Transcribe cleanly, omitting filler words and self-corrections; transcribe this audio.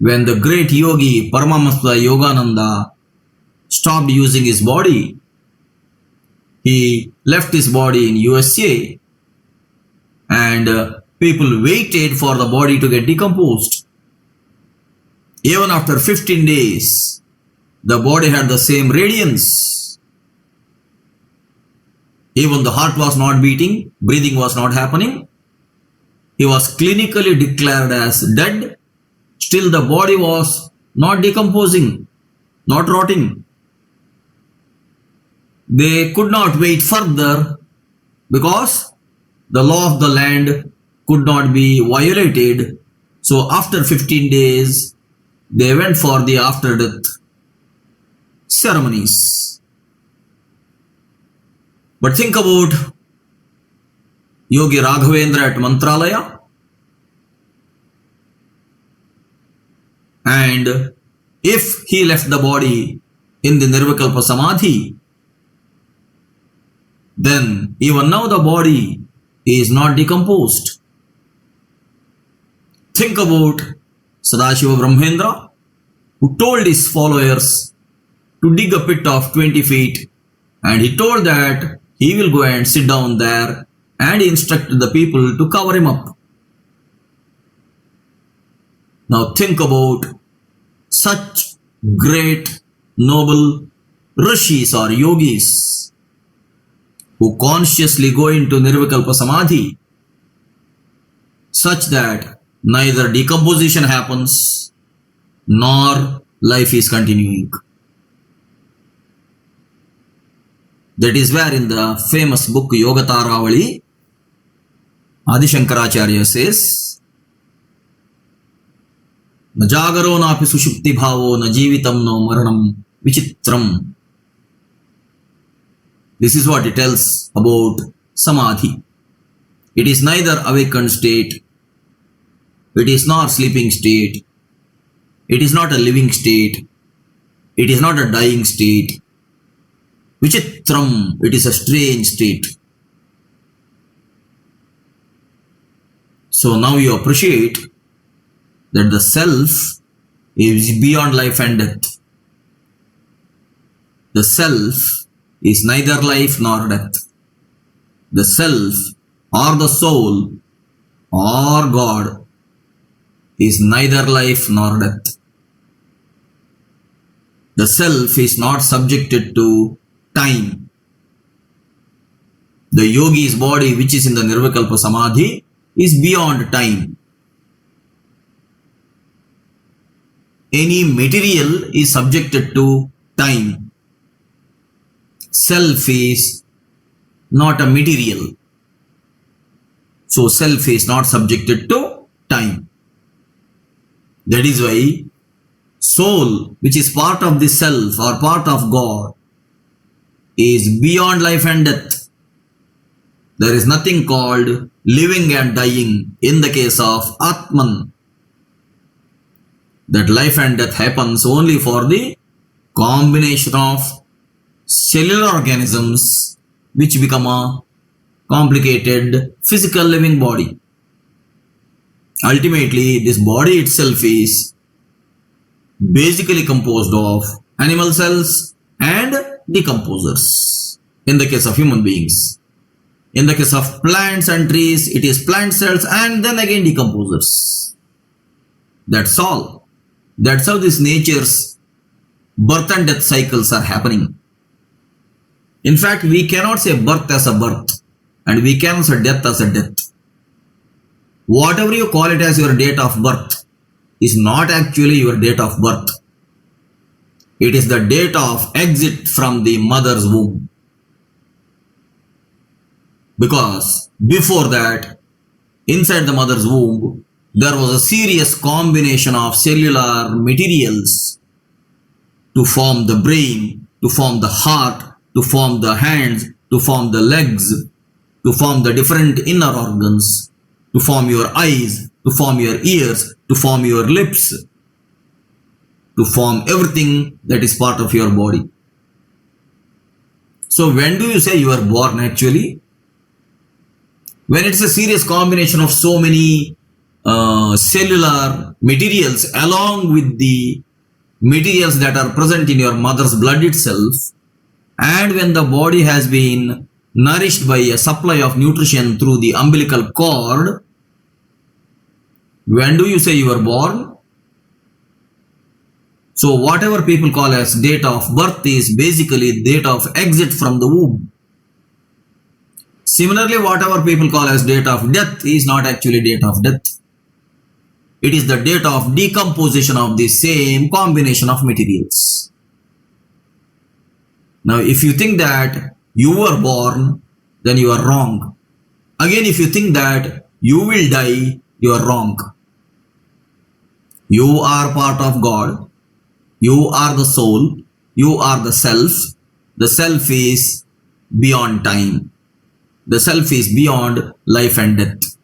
when the great yogi Paramahamsa Yogananda stopped using his body, he left his body in USA and people waited for the body to get decomposed. Even after 15 days, the body had the same radiance. Even the heart was not beating, breathing was not happening. He was clinically declared as dead. Still the body was not decomposing, not rotting. They could not wait further because the law of the land could not be violated. So after 15 days, they went for the after death ceremonies. But think about Yogi Raghavendra at Mantralaya. And if he left the body in the Nirvikalpa Samadhi, then even now the body is not decomposed. Think about Sadashiva Brahmendra, who told his followers to dig a pit of 20 feet, and he told that he will go and sit down there and instruct the people to cover him up. Now think about such great, noble rishis or yogis who consciously go into Nirvikalpa Samadhi such that neither decomposition happens nor life is continuing. That is where in the famous book Yoga Taravali, Adi Shankaracharya says, "Na jagaro napi sushupti bhavo na jeevitam no maranam vichitram." This is what it tells about Samadhi. It is neither awakened state, it is not sleeping state, it is not a living state, it is not a dying state. Vichitram, it is a strange state. So now you appreciate that the self is beyond life and death. The self is neither life nor death. The self or the soul or God is neither life nor death. The self is not subjected to time. The yogi's body, which is in the Nirvikalpa Samadhi, is beyond time. Any material is subjected to time. Self is not a material. So self is not subjected to time. That is why soul, which is part of the self or part of God, is beyond life and death. There is nothing called living and dying in the case of Atman. That life and death happens only for the combination of cellular organisms which become a complicated physical living body. Ultimately, this body itself is basically composed of animal cells and decomposers in the case of human beings. In the case of plants and trees, it is plant cells and then again decomposers. That's all. That's how this nature's birth and death cycles are happening. In fact, we cannot say birth as a birth and we cannot say death as a death. Whatever you call it as your date of birth is not actually your date of birth. It is the date of exit from the mother's womb. Because before that, inside the mother's womb, there was a serious combination of cellular materials to form the brain, to form the heart, to form the hands, to form the legs, to form the different inner organs, to form your eyes, to form your ears, to form your lips, to form everything that is part of your body. So when do you say you are born actually? When it's a serious combination of so many cellular materials along with the materials that are present in your mother's blood itself, and when the body has been nourished by a supply of nutrition through the umbilical cord, when do you say you are born? So whatever people call as date of birth is basically date of exit from the womb. Similarly, whatever people call as date of death is not actually date of death. It is the date of decomposition of the same combination of materials. Now, if you think that you were born, then you are wrong. Again, if you think that you will die, you are wrong. You are part of God. You are the soul. You are the self. The self is beyond time. The self is beyond life and death.